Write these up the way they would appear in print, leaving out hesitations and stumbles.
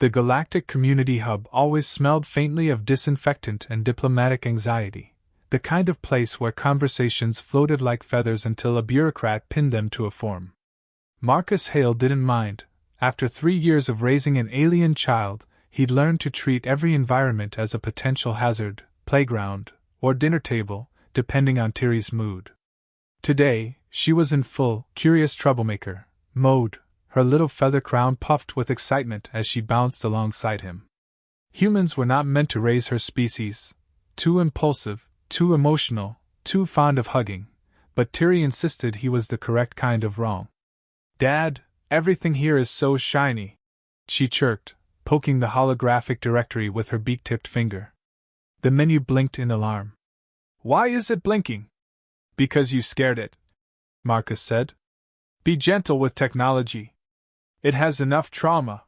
The galactic community hub always smelled faintly of disinfectant and diplomatic anxiety, the kind of place where conversations floated like feathers until a bureaucrat pinned them to a form. Marcus Hale didn't mind. After 3 years of raising an alien child, he'd learned to treat every environment as a potential hazard, playground, or dinner table, depending on Tiri's mood. Today, she was in full, curious troublemaker mode, her little feather crown puffed with excitement as she bounced alongside him. Humans were not meant to raise her species. Too impulsive, too emotional, too fond of hugging, but Tiri insisted he was the correct kind of wrong. "Dad, everything here is so shiny," she chirped, poking the holographic directory with her beak-tipped finger. The menu blinked in alarm. "Why is it blinking?" "Because you scared it," Marcus said. "Be gentle with technology. It has enough trauma."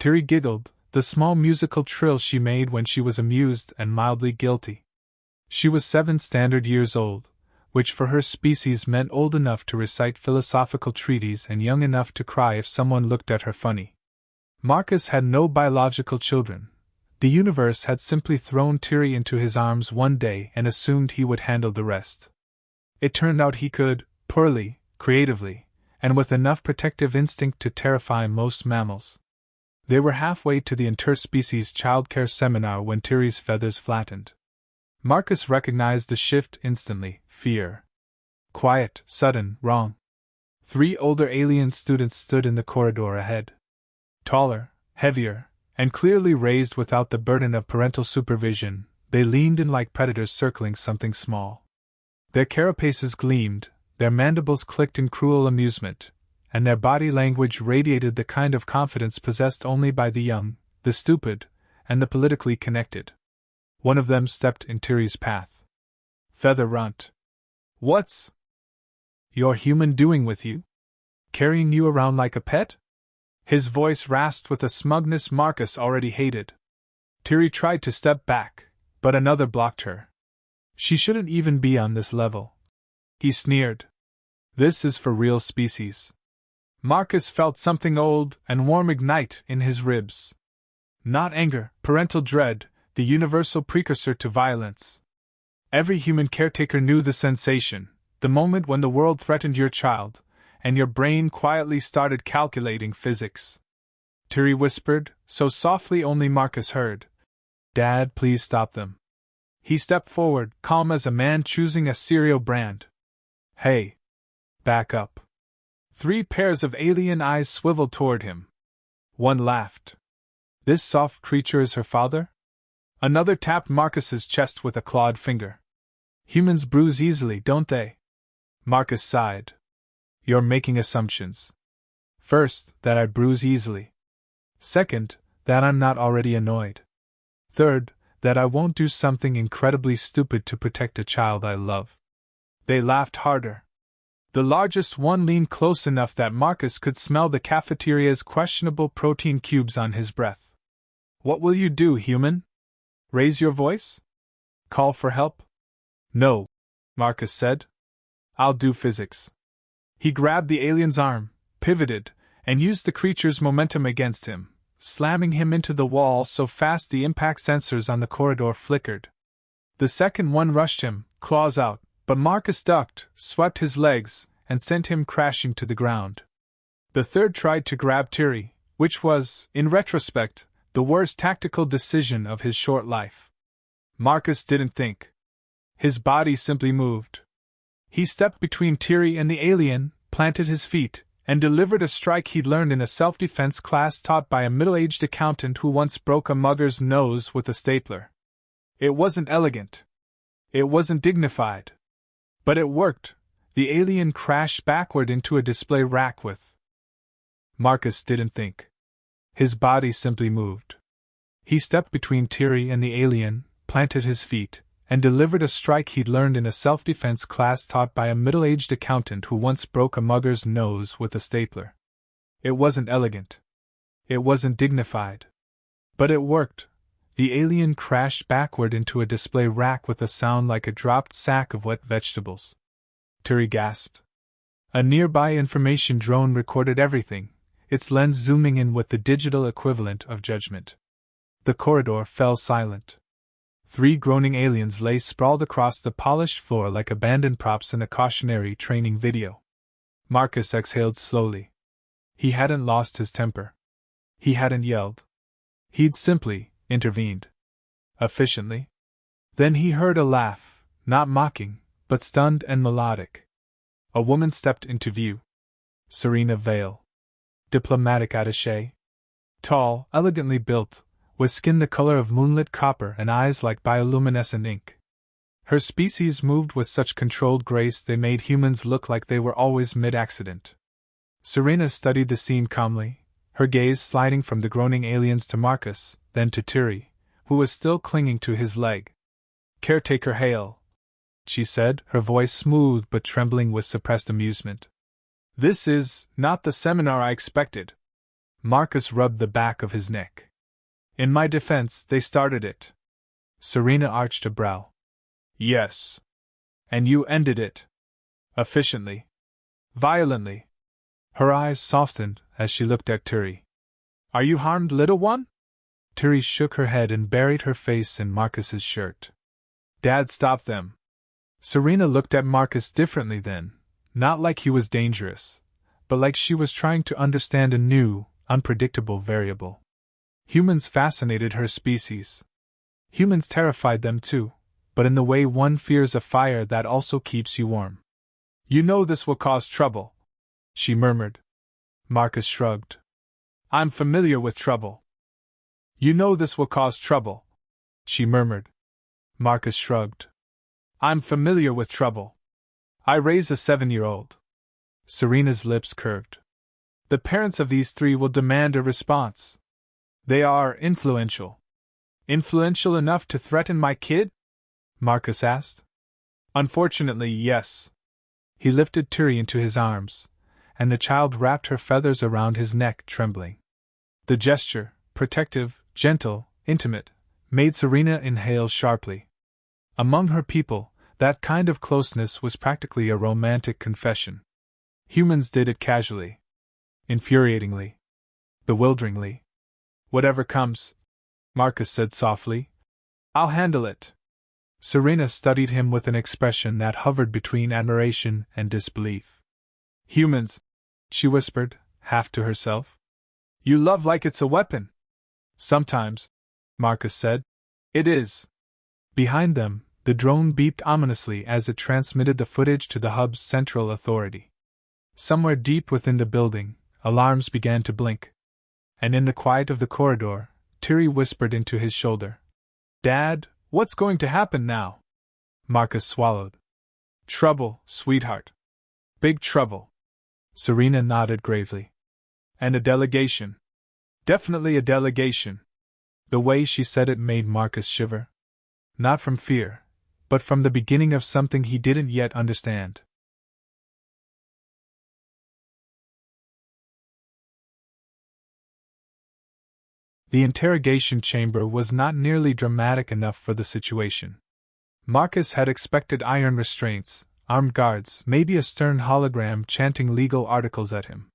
Tiri giggled, the small musical trill she made when she was amused and mildly guilty. She was 7 standard years old, which for her species meant old enough to recite philosophical treatises and young enough to cry if someone looked at her funny. Marcus had no biological children. The universe had simply thrown Tiri into his arms one day and assumed he would handle the rest. It turned out he could, poorly, creatively, and with enough protective instinct to terrify most mammals. They were halfway to the interspecies childcare seminar when Tiri's feathers flattened. Marcus recognized the shift instantly: fear. Quiet, sudden, wrong. 3 older alien students stood in the corridor ahead. Taller, heavier, and clearly raised without the burden of parental supervision, they leaned in like predators circling something small. Their carapaces gleamed, their mandibles clicked in cruel amusement, and their body language radiated the kind of confidence possessed only by the young, the stupid, and the politically connected. One of them stepped in Tiri's path. "Feather Runt. What's your human doing with you? Carrying you around like a pet?" His voice rasped with a smugness Marcus already hated. Tiri tried to step back, but another blocked her. "She shouldn't even be on this level," he sneered. "This is for real species." Marcus felt something old and warm ignite in his ribs. Not anger, parental dread, the universal precursor to violence. Every human caretaker knew the sensation, the moment when the world threatened your child, and your brain quietly started calculating physics. Tiri whispered, so softly only Marcus heard. "Dad, please stop them." He stepped forward, calm as a man choosing a cereal brand. "Hey! Back up." 3 pairs of alien eyes swiveled toward him. One laughed. "This soft creature is her father?" Another tapped Marcus's chest with a clawed finger. "Humans bruise easily, don't they?" Marcus sighed. "You're making assumptions. First, that I bruise easily. Second, that I'm not already annoyed. Third, that I won't do something incredibly stupid to protect a child I love." They laughed harder. The largest one leaned close enough that Marcus could smell the cafeteria's questionable protein cubes on his breath. "What will you do, human? Raise your voice? Call for help?" "No," Marcus said. "I'll do physics." He grabbed the alien's arm, pivoted, and used the creature's momentum against him, slamming him into the wall so fast the impact sensors on the corridor flickered. The second one rushed him, claws out, but Marcus ducked, swept his legs, and sent him crashing to the ground. The third tried to grab Tiri, which was, in retrospect, the worst tactical decision of his short life. Marcus didn't think. His body simply moved. He stepped between Tiri and the alien, planted his feet, and delivered a strike he'd learned in a self-defense class taught by a middle-aged accountant who once broke a mugger's nose with a stapler. It wasn't elegant. It wasn't dignified. But it worked. The alien crashed backward into a display rack with. Marcus didn't think. His body simply moved. He stepped between Tiri and the alien, planted his feet, and delivered a strike he'd learned in a self-defense class taught by a middle-aged accountant who once broke a mugger's nose with a stapler. It wasn't elegant. It wasn't dignified. But it worked. The alien crashed backward into a display rack with a sound like a dropped sack of wet vegetables. Tiri gasped. A nearby information drone recorded everything, its lens zooming in with the digital equivalent of judgment. The corridor fell silent. 3 groaning aliens lay sprawled across the polished floor like abandoned props in a cautionary training video. Marcus exhaled slowly. He hadn't lost his temper. He hadn't yelled. He'd simply intervened. Efficiently. Then he heard a laugh, not mocking, but stunned and melodic. A woman stepped into view. Serena Vale. Diplomatic attaché. Tall, elegantly built, with skin the color of moonlit copper and eyes like bioluminescent ink. Her species moved with such controlled grace they made humans look like they were always mid-accident. Serena studied the scene calmly, her gaze sliding from the groaning aliens to Marcus, then to Tiri, who was still clinging to his leg. "Caretaker hail," she said, her voice smooth but trembling with suppressed amusement. "This is not the seminar I expected." Marcus rubbed the back of his neck. "In my defense, they started it." Serena arched a brow. "Yes. And you ended it. Efficiently. Violently." Her eyes softened as she looked at Tiri. "Are you harmed, little one?" Tiri shook her head and buried her face in Marcus's shirt. "Dad stopped them." Serena looked at Marcus differently then, not like he was dangerous, but like she was trying to understand a new, unpredictable variable. Humans fascinated her species. Humans terrified them too, but in the way one fears a fire that also keeps you warm. "You know this will cause trouble," she murmured. Marcus shrugged. "I'm familiar with trouble." "You know this will cause trouble," she murmured. Marcus shrugged. "I'm familiar with trouble. I raise a 7-year-old. Serena's lips curved. "The parents of these 3 will demand a response. They are influential." "Influential enough to threaten my kid?" Marcus asked. "Unfortunately, yes." He lifted Tiri into his arms, and the child wrapped her feathers around his neck, trembling. The gesture, protective, gentle, intimate, made Serena inhale sharply. Among her people, that kind of closeness was practically a romantic confession. Humans did it casually. Infuriatingly. Bewilderingly. "Whatever comes," Marcus said softly, "I'll handle it." Serena studied him with an expression that hovered between admiration and disbelief. "Humans," she whispered, half to herself. "You love like it's a weapon." "Sometimes," Marcus said. "It is." Behind them, the drone beeped ominously as it transmitted the footage to the hub's central authority. Somewhere deep within the building, alarms began to blink. And in the quiet of the corridor, Tiri whispered into his shoulder. "Dad, what's going to happen now?" Marcus swallowed. "Trouble, sweetheart. Big trouble." Serena nodded gravely. "And a delegation. Definitely a delegation." The way she said it made Marcus shiver. Not from fear, but from the beginning of something he didn't yet understand. The interrogation chamber was not nearly dramatic enough for the situation. Marcus had expected iron restraints, armed guards, maybe a stern hologram chanting legal articles at him.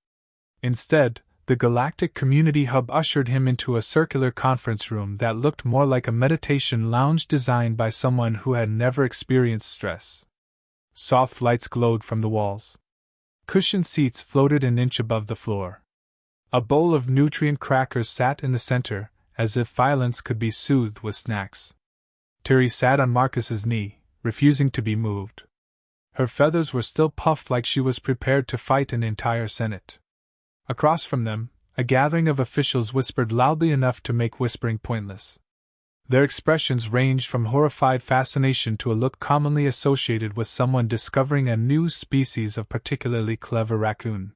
Instead, the Galactic Community Hub ushered him into a circular conference room that looked more like a meditation lounge designed by someone who had never experienced stress. Soft lights glowed from the walls. Cushioned seats floated an inch above the floor. A bowl of nutrient crackers sat in the center, as if violence could be soothed with snacks. Tiri sat on Marcus's knee, refusing to be moved. Her feathers were still puffed like she was prepared to fight an entire Senate. Across from them, a gathering of officials whispered loudly enough to make whispering pointless. Their expressions ranged from horrified fascination to a look commonly associated with someone discovering a new species of particularly clever raccoon.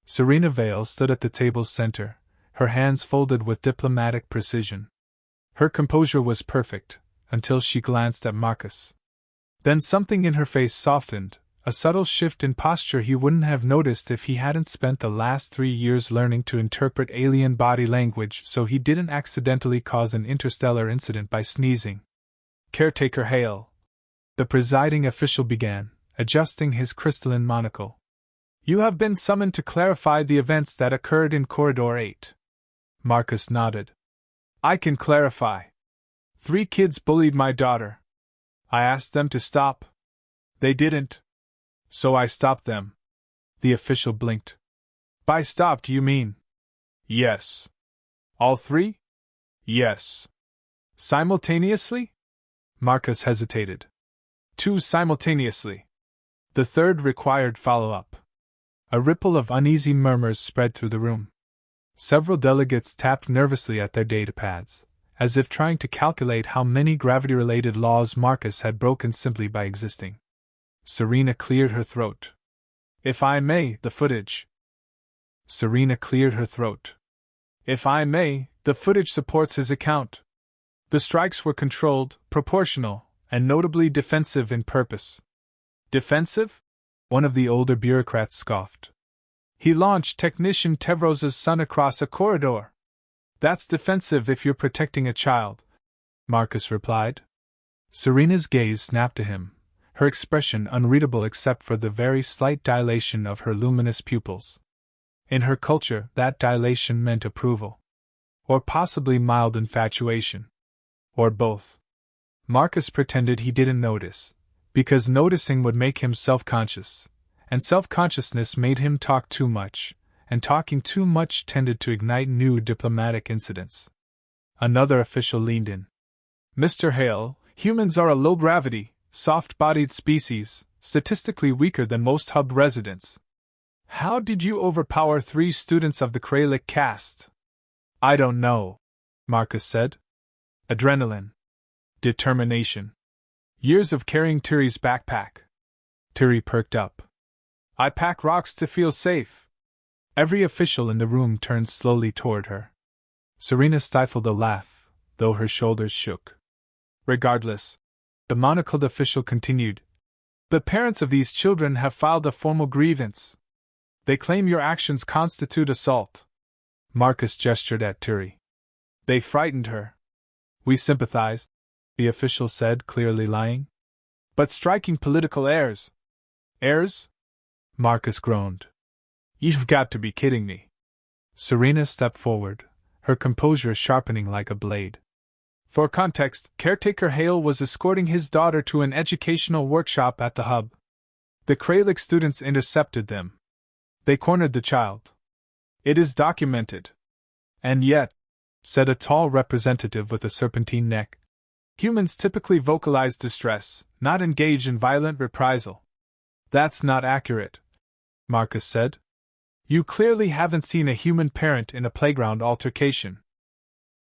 Serena Vale stood at the table's center, her hands folded with diplomatic precision. Her composure was perfect, until she glanced at Marcus. Then something in her face softened, a subtle shift in posture he wouldn't have noticed if he hadn't spent the last 3 years learning to interpret alien body language so he didn't accidentally cause an interstellar incident by sneezing. "Caretaker hail," the presiding official began, adjusting his crystalline monocle. You have been summoned to clarify the events that occurred in Corridor 8. Marcus nodded. I can clarify. 3 kids bullied my daughter. I asked them to stop. They didn't. So I stopped them. The official blinked. By stopped you mean? Yes. All 3? Yes. Simultaneously? Marcus hesitated. 2 simultaneously. The third required follow-up. A ripple of uneasy murmurs spread through the room. Several delegates tapped nervously at their datapads, as if trying to calculate how many gravity-related laws Marcus had broken simply by existing. Serena cleared her throat. If I may, the footage. Serena cleared her throat. If I may, the footage supports his account. The strikes were controlled, proportional, and notably defensive in purpose. Defensive? One of the older bureaucrats scoffed. He launched Technician Tevros's son across a corridor. That's defensive if you're protecting a child, Marcus replied. Serena's gaze snapped to him, her expression unreadable except for the very slight dilation of her luminous pupils. In her culture, that dilation meant approval. Or possibly mild infatuation. Or both. Marcus pretended he didn't notice, because noticing would make him self-conscious, and self-consciousness made him talk too much, and talking too much tended to ignite new diplomatic incidents. Another official leaned in. Mr. Hale, humans are a low-gravity, soft-bodied species, statistically weaker than most hub residents. How did you overpower 3 students of the Caretaker caste? I don't know, Marcus said. Adrenaline. Determination. Years of carrying Tiri's backpack. Tiri perked up. I pack rocks to feel safe. Every official in the room turned slowly toward her. Serena stifled a laugh, though her shoulders shook. Regardless, the monocled official continued. The parents of these children have filed a formal grievance. They claim your actions constitute assault. Marcus gestured at Tiri. They frightened her. We sympathize, the official said, clearly lying. But striking political airs. Airs? Marcus groaned. You've got to be kidding me. Serena stepped forward, her composure sharpening like a blade. For context, Caretaker Hale was escorting his daughter to an educational workshop at the hub. The Kralik students intercepted them. They cornered the child. It is documented. And yet, said a tall representative with a serpentine neck, humans typically vocalize distress, not engage in violent reprisal. That's not accurate, Marcus said. You clearly haven't seen a human parent in a playground altercation.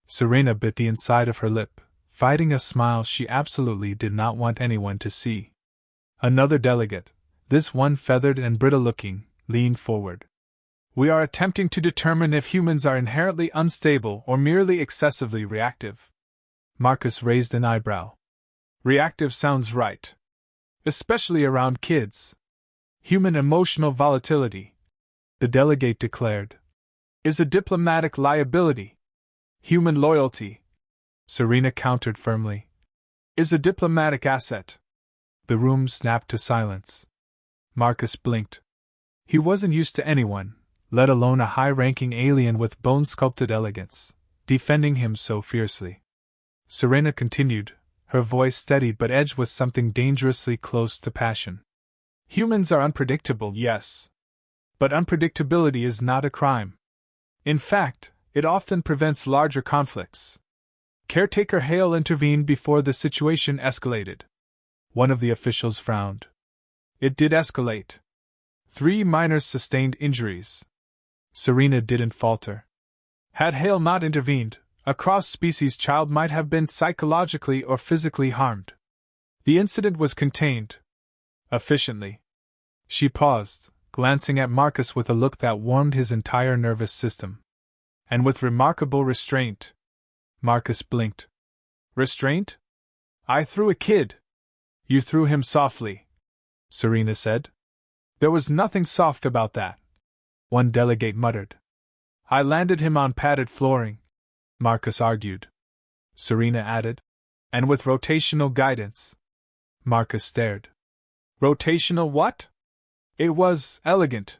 Serena bit the inside of her lip, fighting a smile she absolutely did not want anyone to see. Another delegate, this one feathered and brittle-looking, leaned forward. We are attempting to determine if humans are inherently unstable or merely excessively reactive. Marcus raised an eyebrow. Reactive sounds right. Especially around kids. Human emotional volatility, the delegate declared, is a diplomatic liability. Human loyalty, Serena countered firmly, is a diplomatic asset. The room snapped to silence. Marcus blinked. He wasn't used to anyone, let alone a high-ranking alien with bone-sculpted elegance, defending him so fiercely. Serena continued, her voice steady but edged with something dangerously close to passion. Humans are unpredictable, yes. But unpredictability is not a crime. In fact, it often prevents larger conflicts. Caretaker Hale intervened before the situation escalated. One of the officials frowned. It did escalate. 3 minors sustained injuries. Serena didn't falter. Had Hale not intervened, a cross-species child might have been psychologically or physically harmed. The incident was contained. Efficiently. She paused, glancing at Marcus with a look that warmed his entire nervous system. And with remarkable restraint. Marcus blinked. Restraint? I threw a kid. You threw him softly, Serena said. There was nothing soft about that, one delegate muttered. I landed him on padded flooring, Marcus argued. Serena added. And with rotational guidance. Marcus stared. Rotational what? It was elegant,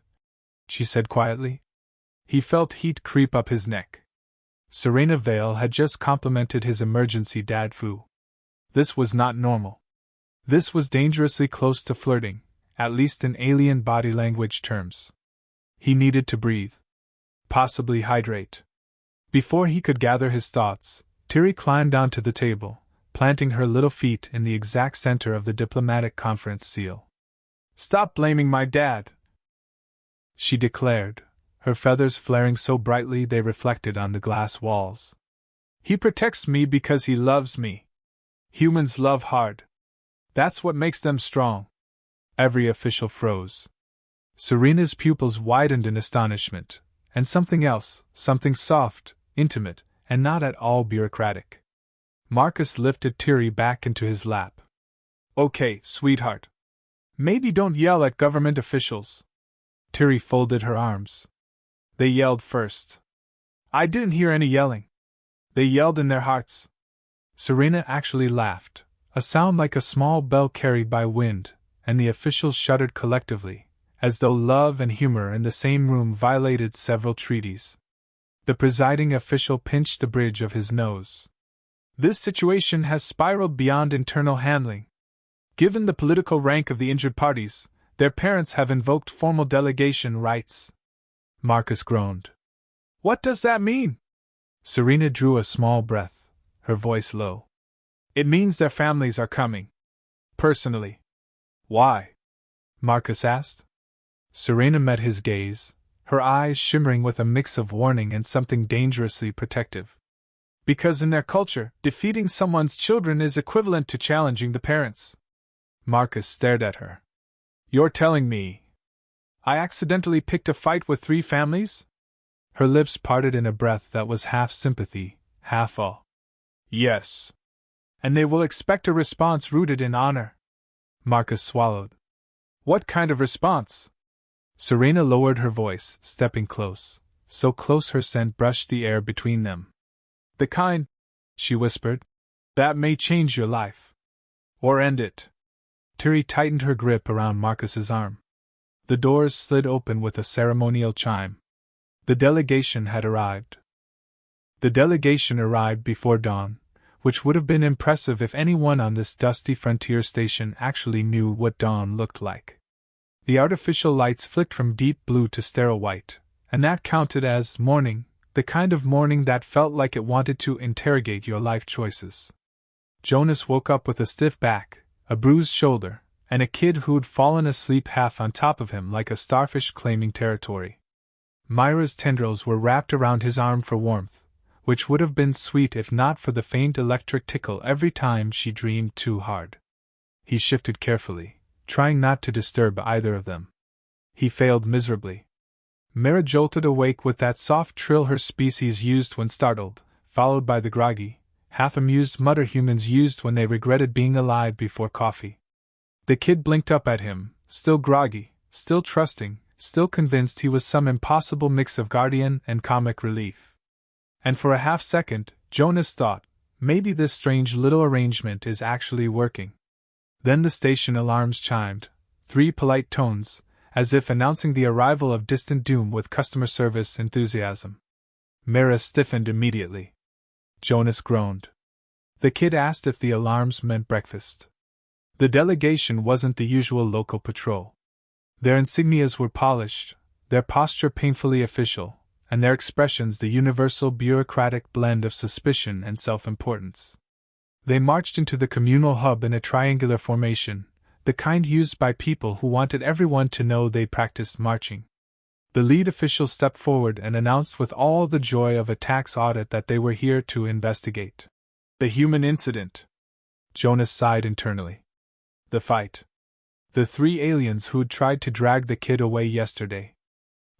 she said quietly. He felt heat creep up his neck. Serena Vale had just complimented his emergency dad fu. This was not normal. This was dangerously close to flirting, at least in alien body language terms. He needed to breathe. Possibly hydrate. Before he could gather his thoughts, Tiri climbed onto the table, planting her little feet in the exact center of the diplomatic conference seal. "Stop blaming my dad," she declared, her feathers flaring so brightly they reflected on the glass walls. "He protects me because he loves me. Humans love hard. That's what makes them strong." Every official froze. Serena's pupils widened in astonishment, and something else, something soft, intimate, and not at all bureaucratic. Marcus lifted Tiri back into his lap. "Okay, sweetheart. Maybe don't yell at government officials." Tiri folded her arms. "They yelled first. I didn't hear any yelling. They yelled in their hearts." Serena actually laughed, a sound like a small bell carried by wind, and the officials shuddered collectively, as though love and humor in the same room violated several treaties. The presiding official pinched the bridge of his nose. "This situation has spiraled beyond internal handling. Given the political rank of the injured parties, their parents have invoked formal delegation rights." Marcus groaned. "What does that mean?" Serena drew a small breath, her voice low. "It means their families are coming. Personally." "Why?" Marcus asked. Serena met his gaze, her eyes shimmering with a mix of warning and something dangerously protective. "Because in their culture, defeating someone's children is equivalent to challenging the parents." Marcus stared at her. "You're telling me I accidentally picked a fight with 3 families?" Her lips parted in a breath that was half sympathy, half awe. "Yes. And they will expect a response rooted in honor." Marcus swallowed. "What kind of response?" Serena lowered her voice, stepping close, so close her scent brushed the air between them. "The kind," she whispered, "that may change your life. Or end it." Tiri tightened her grip around Marcus's arm. The doors slid open with a ceremonial chime. The delegation had arrived. The delegation arrived before dawn, which would have been impressive if anyone on this dusty frontier station actually knew what dawn looked like. The artificial lights flicked from deep blue to sterile white, and that counted as morning, the kind of morning that felt like it wanted to interrogate your life choices. Jonas woke up with a stiff back, a bruised shoulder, and a kid who'd fallen asleep half on top of him like a starfish claiming territory. Myra's tendrils were wrapped around his arm for warmth, which would have been sweet if not for the faint electric tickle every time she dreamed too hard. He shifted carefully, trying not to disturb either of them. He failed miserably. Myra jolted awake with that soft trill her species used when startled, followed by the groggy, half-amused mutter humans used when they regretted being alive before coffee. The kid blinked up at him, still groggy, still trusting, still convinced he was some impossible mix of guardian and comic relief. And for a half-second, Jonas thought, maybe this strange little arrangement is actually working. Then the station alarms chimed, 3 polite tones, as if announcing the arrival of distant doom with customer service enthusiasm. Myra stiffened immediately. Jonas groaned. The kid asked if the alarms meant breakfast. The delegation wasn't the usual local patrol. Their insignias were polished, their posture painfully official, and their expressions the universal bureaucratic blend of suspicion and self-importance. They marched into the communal hub in a triangular formation, the kind used by people who wanted everyone to know they practiced marching. The lead official stepped forward and announced with all the joy of a tax audit that they were here to investigate the human incident. Jonas sighed internally. The fight. The 3 aliens who'd tried to drag the kid away yesterday.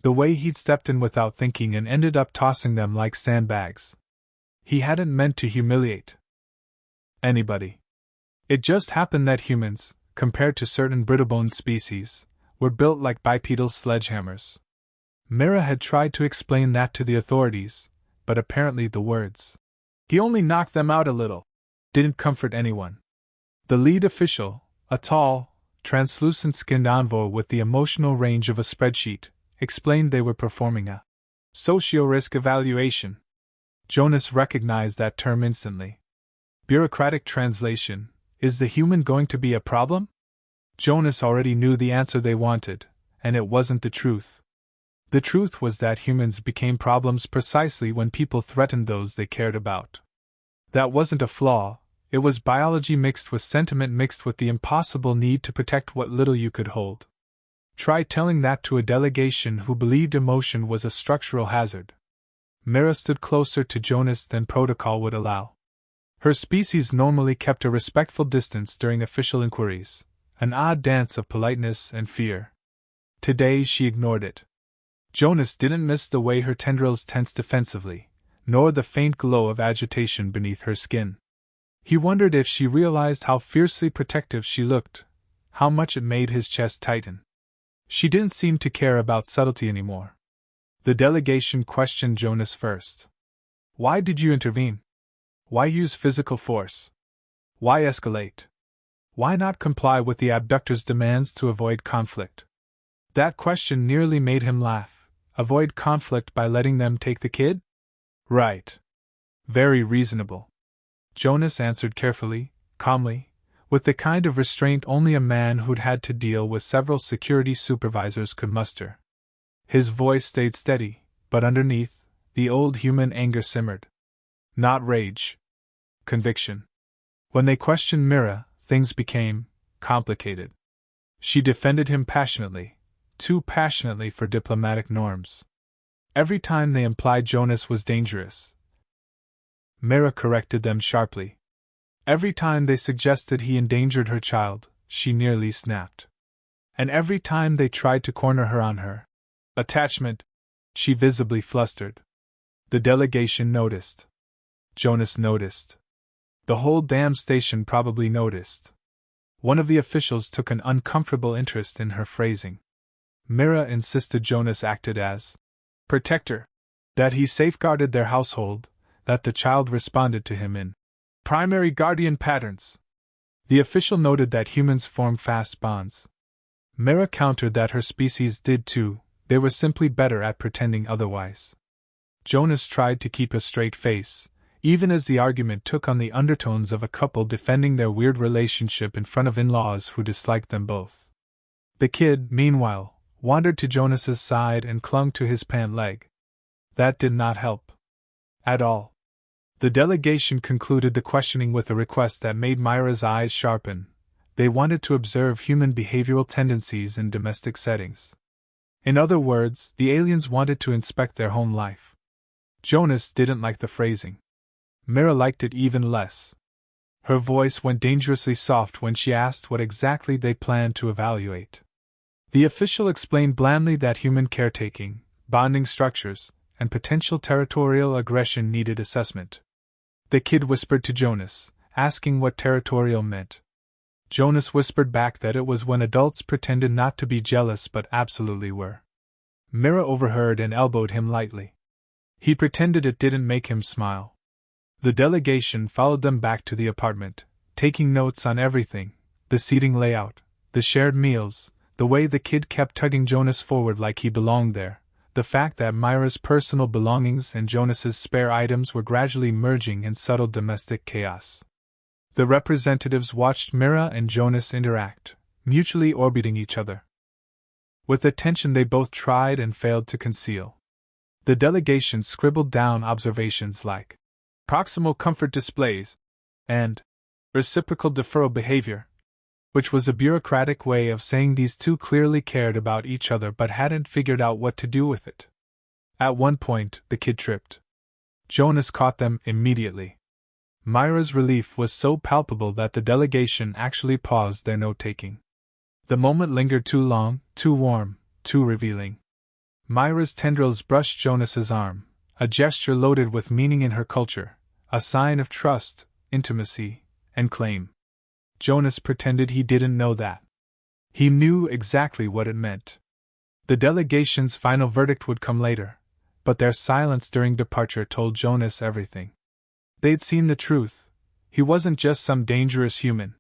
The way he'd stepped in without thinking and ended up tossing them like sandbags. He hadn't meant to humiliate anybody. It just happened that humans, compared to certain brittle-boned species, were built like bipedal sledgehammers. Myra had tried to explain that to the authorities, but apparently the words, "He only knocked them out a little," didn't comfort anyone. The lead official, a tall, translucent-skinned envoy with the emotional range of a spreadsheet, explained they were performing a socio-risk evaluation. Jonas recognized that term instantly. Bureaucratic translation: is the human going to be a problem? Jonas already knew the answer they wanted, and it wasn't the truth. The truth was that humans became problems precisely when people threatened those they cared about. That wasn't a flaw, it was biology mixed with sentiment mixed with the impossible need to protect what little you could hold. Try telling that to a delegation who believed emotion was a structural hazard. Mira stood closer to Jonas than protocol would allow. Her species normally kept a respectful distance during official inquiries, an odd dance of politeness and fear. Today she ignored it. Jonas didn't miss the way her tendrils tensed defensively, nor the faint glow of agitation beneath her skin. He wondered if she realized how fiercely protective she looked, how much it made his chest tighten. She didn't seem to care about subtlety anymore. The delegation questioned Jonas first. Why did you intervene? Why use physical force? Why escalate? Why not comply with the abductor's demands to avoid conflict? That question nearly made him laugh. Avoid conflict by letting them take the kid? Right. Very reasonable. Jonas answered carefully, calmly, with the kind of restraint only a man who'd had to deal with several security supervisors could muster. His voice stayed steady, but underneath, the old human anger simmered. Not rage. Conviction. When they questioned Mira, things became complicated. She defended him passionately, too passionately for diplomatic norms. Every time they implied Jonas was dangerous, Mira corrected them sharply. Every time they suggested he endangered her child, she nearly snapped. And every time they tried to corner her on her attachment, she visibly flustered. The delegation noticed. Jonas noticed. The whole damn station probably noticed. One of the officials took an uncomfortable interest in her phrasing. Mira insisted Jonas acted as protector, that he safeguarded their household, that the child responded to him in primary guardian patterns. The official noted that humans form fast bonds. Mira countered that her species did too, they were simply better at pretending otherwise. Jonas tried to keep a straight face, even as the argument took on the undertones of a couple defending their weird relationship in front of in-laws who disliked them both. The kid, meanwhile, wandered to Jonas's side and clung to his pant leg. That did not help. At all. The delegation concluded the questioning with a request that made Myra's eyes sharpen. They wanted to observe human behavioral tendencies in domestic settings. In other words, the aliens wanted to inspect their home life. Jonas didn't like the phrasing. Mira liked it even less. Her voice went dangerously soft when she asked what exactly they planned to evaluate. The official explained blandly that human caretaking, bonding structures, and potential territorial aggression needed assessment. The kid whispered to Jonas, asking what territorial meant. Jonas whispered back that it was when adults pretended not to be jealous but absolutely were. Mira overheard and elbowed him lightly. He pretended it didn't make him smile. The delegation followed them back to the apartment, taking notes on everything, the seating layout, the shared meals, the way the kid kept tugging Jonas forward like he belonged there, the fact that Myra's personal belongings and Jonas's spare items were gradually merging in subtle domestic chaos. The representatives watched Mira and Jonas interact, mutually orbiting each other. With attention they both tried and failed to conceal. The delegation scribbled down observations like proximal comfort displays and reciprocal deferral behavior, which was a bureaucratic way of saying these two clearly cared about each other but hadn't figured out what to do with it. At one point, the kid tripped. Jonas caught them immediately. Myra's relief was so palpable that the delegation actually paused their note-taking. The moment lingered too long, too warm, too revealing. Myra's tendrils brushed Jonas's arm, a gesture loaded with meaning in her culture, a sign of trust, intimacy, and claim. Jonas pretended he didn't know that. He knew exactly what it meant. The delegation's final verdict would come later, but their silence during departure told Jonas everything. They'd seen the truth. He wasn't just some dangerous human.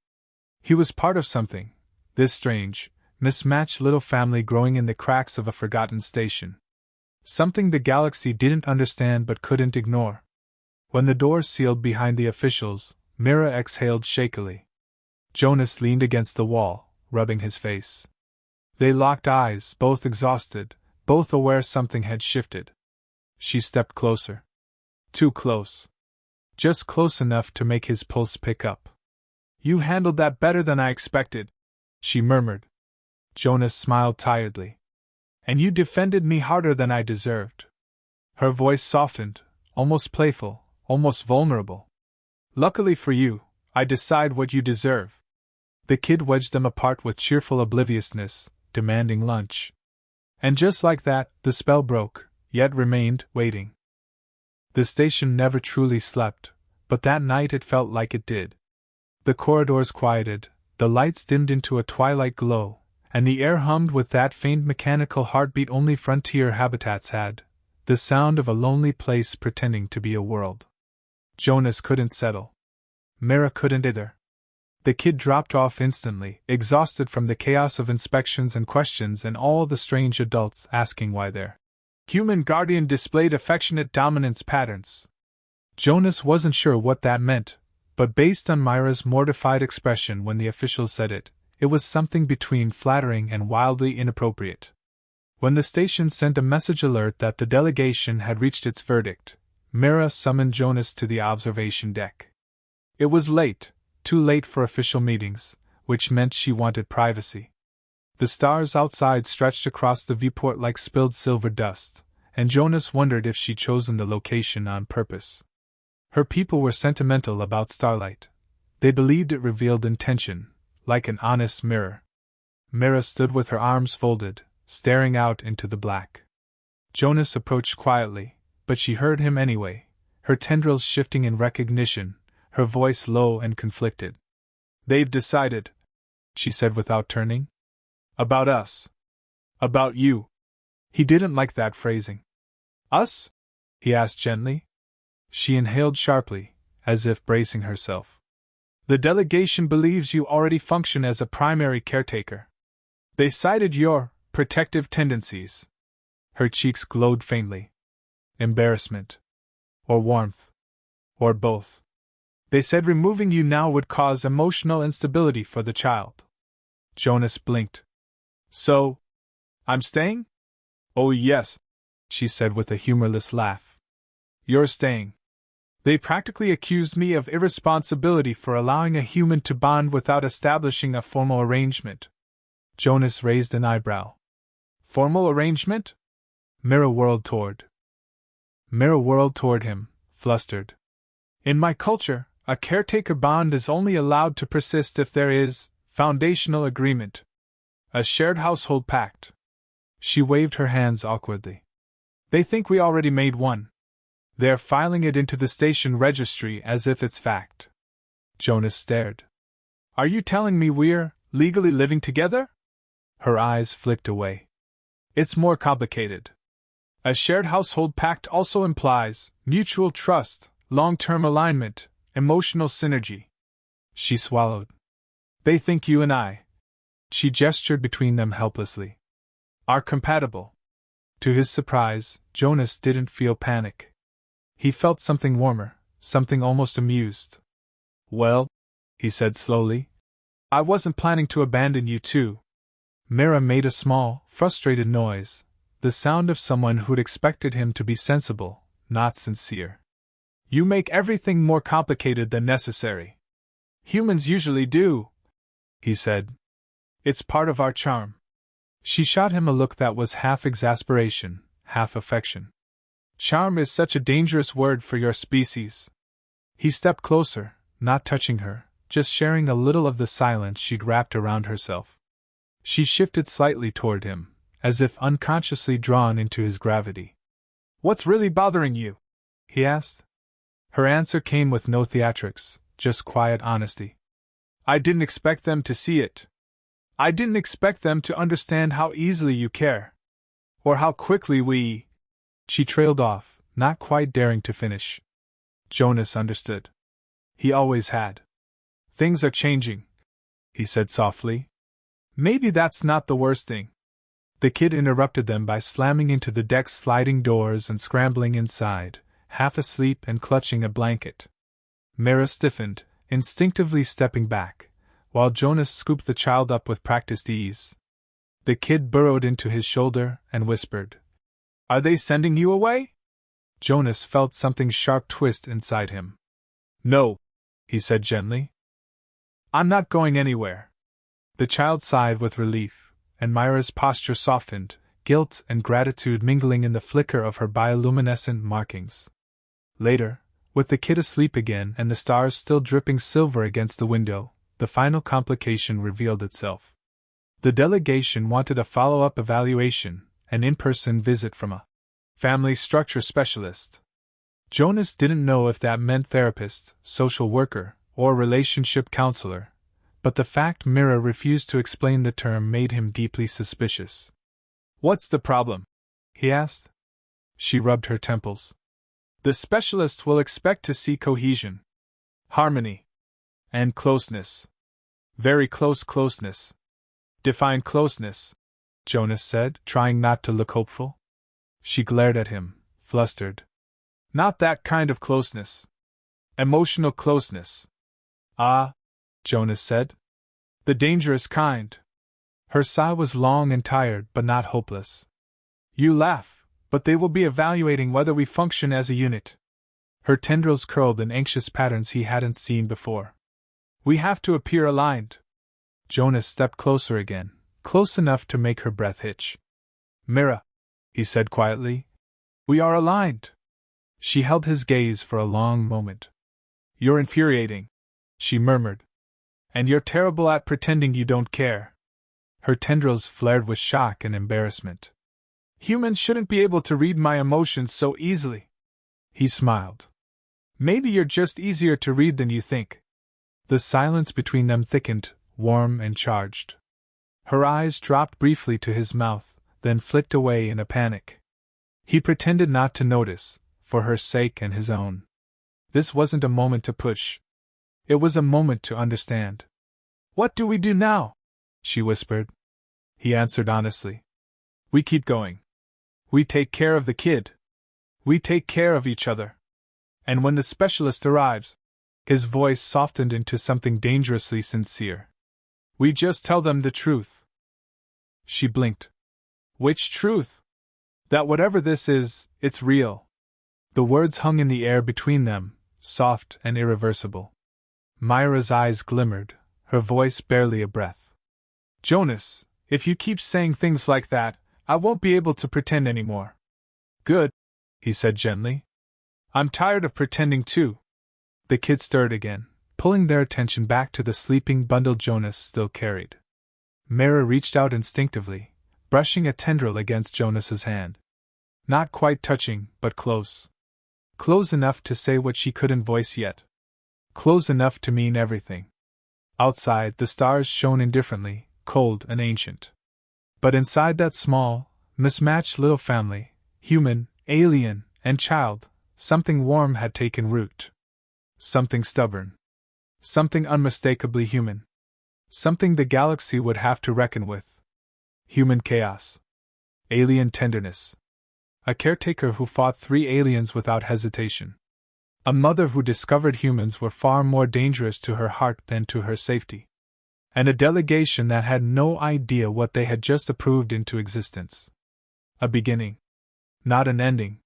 He was part of something, this strange, mismatched little family growing in the cracks of a forgotten station. Something the galaxy didn't understand but couldn't ignore. When the doors sealed behind the officials, Mira exhaled shakily. Jonas leaned against the wall, rubbing his face. They locked eyes, both exhausted, both aware something had shifted. She stepped closer. Too close. Just close enough to make his pulse pick up. "You handled that better than I expected," she murmured. Jonas smiled tiredly. "And you defended me harder than I deserved." Her voice softened, almost playful, almost vulnerable. "Luckily for you, I decide what you deserve." The kid wedged them apart with cheerful obliviousness, demanding lunch. And just like that, the spell broke, yet remained, waiting. The station never truly slept, but that night it felt like it did. The corridors quieted, the lights dimmed into a twilight glow, and the air hummed with that faint mechanical heartbeat only frontier habitats had, the sound of a lonely place pretending to be a world. Jonas couldn't settle. Mira couldn't either. The kid dropped off instantly, exhausted from the chaos of inspections and questions and all the strange adults asking why their human guardian displayed affectionate dominance patterns. Jonas wasn't sure what that meant, but based on Myra's mortified expression when the official said it, it was something between flattering and wildly inappropriate. When the station sent a message alert that the delegation had reached its verdict, Mira summoned Jonas to the observation deck. It was late, too late for official meetings, which meant she wanted privacy. The stars outside stretched across the viewport like spilled silver dust, and Jonas wondered if she'd chosen the location on purpose. Her people were sentimental about starlight. They believed it revealed intention, like an honest mirror. Mira stood with her arms folded, staring out into the black. Jonas approached quietly, but she heard him anyway, her tendrils shifting in recognition, her voice low and conflicted. "They've decided," she said without turning. "About us. About you." He didn't like that phrasing. "Us?" he asked gently. She inhaled sharply, as if bracing herself. "The delegation believes you already function as a primary caretaker. They cited your protective tendencies." Her cheeks glowed faintly. "Embarrassment. Or warmth. Or both. They said removing you now would cause emotional instability for the child." Jonas blinked. "So, I'm staying?" "Oh yes," she said with a humorless laugh. "You're staying. They practically accused me of irresponsibility for allowing a human to bond without establishing a formal arrangement." Jonas raised an eyebrow. "Formal arrangement?" Mira whirled toward him, flustered. "In my culture, a caretaker bond is only allowed to persist if there is foundational agreement. A shared household pact." She waved her hands awkwardly. "They think we already made one. They're filing it into the station registry as if it's fact." Jonas stared. "Are you telling me we're legally living together?" Her eyes flicked away. "It's more complicated. A shared household pact also implies mutual trust, long-term alignment, emotional synergy." She swallowed. "They think you and I," she gestured between them helplessly, "are compatible." To his surprise, Jonas didn't feel panic. He felt something warmer, something almost amused. "Well," he said slowly, "I wasn't planning to abandon you too." Mira made a small, frustrated noise, the sound of someone who'd expected him to be sensible, not sincere. "You make everything more complicated than necessary. Humans usually do," he said. "It's part of our charm." She shot him a look that was half exasperation, half affection. "Charm is such a dangerous word for your species." He stepped closer, not touching her, just sharing a little of the silence she'd wrapped around herself. She shifted slightly toward him, as if unconsciously drawn into his gravity. "What's really bothering you?" he asked. Her answer came with no theatrics, just quiet honesty. "I didn't expect them to see it. I didn't expect them to understand how easily you care. Or how quickly we—" She trailed off, not quite daring to finish. Jonas understood. He always had. "Things are changing," he said softly. Maybe that's not the worst thing. The kid interrupted them by slamming into the deck's sliding doors and scrambling inside, half asleep and clutching a blanket. Mira stiffened, instinctively stepping back, while Jonas scooped the child up with practiced ease. The kid burrowed into his shoulder and whispered, "Are they sending you away?" Jonas felt something sharp twist inside him. "No," he said gently. "I'm not going anywhere." The child sighed with relief, and Myra's posture softened, guilt and gratitude mingling in the flicker of her bioluminescent markings. Later, with the kid asleep again and the stars still dripping silver against the window, the final complication revealed itself. The delegation wanted a follow-up evaluation, an in-person visit from a family structure specialist. Jonas didn't know if that meant therapist, social worker, or relationship counselor, but the fact Mira refused to explain the term made him deeply suspicious. "What's the problem?" he asked. She rubbed her temples. "The specialist will expect to see cohesion, harmony, and closeness. Very close closeness." "Define closeness," Jonas said, trying not to look hopeful. She glared at him, flustered. "Not that kind of closeness. Emotional closeness." "Ah," Jonas said. "The dangerous kind." Her sigh was long and tired, but not hopeless. "You laugh, but they will be evaluating whether we function as a unit." Her tendrils curled in anxious patterns he hadn't seen before. "We have to appear aligned." Jonas stepped closer again, close enough to make her breath hitch. "Mira," he said quietly, "we are aligned." She held his gaze for a long moment. "You're infuriating," she murmured. "And you're terrible at pretending you don't care." Her tendrils flared with shock and embarrassment. "Humans shouldn't be able to read my emotions so easily." He smiled. "Maybe you're just easier to read than you think." The silence between them thickened, warm and charged. Her eyes dropped briefly to his mouth, then flicked away in a panic. He pretended not to notice, for her sake and his own. This wasn't a moment to push. It was a moment to understand. "What do we do now?" she whispered. He answered honestly. "We keep going. We take care of the kid. We take care of each other. And when the specialist arrives," his voice softened into something dangerously sincere, "we just tell them the truth." She blinked. "Which truth?" "That whatever this is, it's real." The words hung in the air between them, soft and irreversible. Myra's eyes glimmered, her voice barely a breath. "Jonas, if you keep saying things like that, I won't be able to pretend anymore." "Good," he said gently. "I'm tired of pretending too." The kid stirred again, pulling their attention back to the sleeping bundle Jonas still carried. Mira reached out instinctively, brushing a tendril against Jonas's hand. Not quite touching, but close. Close enough to say what she couldn't voice yet. Close enough to mean everything. Outside, the stars shone indifferently, cold and ancient. But inside that small, mismatched little family, human, alien, and child, something warm had taken root. Something stubborn. Something unmistakably human. Something the galaxy would have to reckon with. Human chaos. Alien tenderness. A caretaker who fought 3 aliens without hesitation. A mother who discovered humans were far more dangerous to her heart than to her safety. And a delegation that had no idea what they had just approved into existence. A beginning. Not an ending.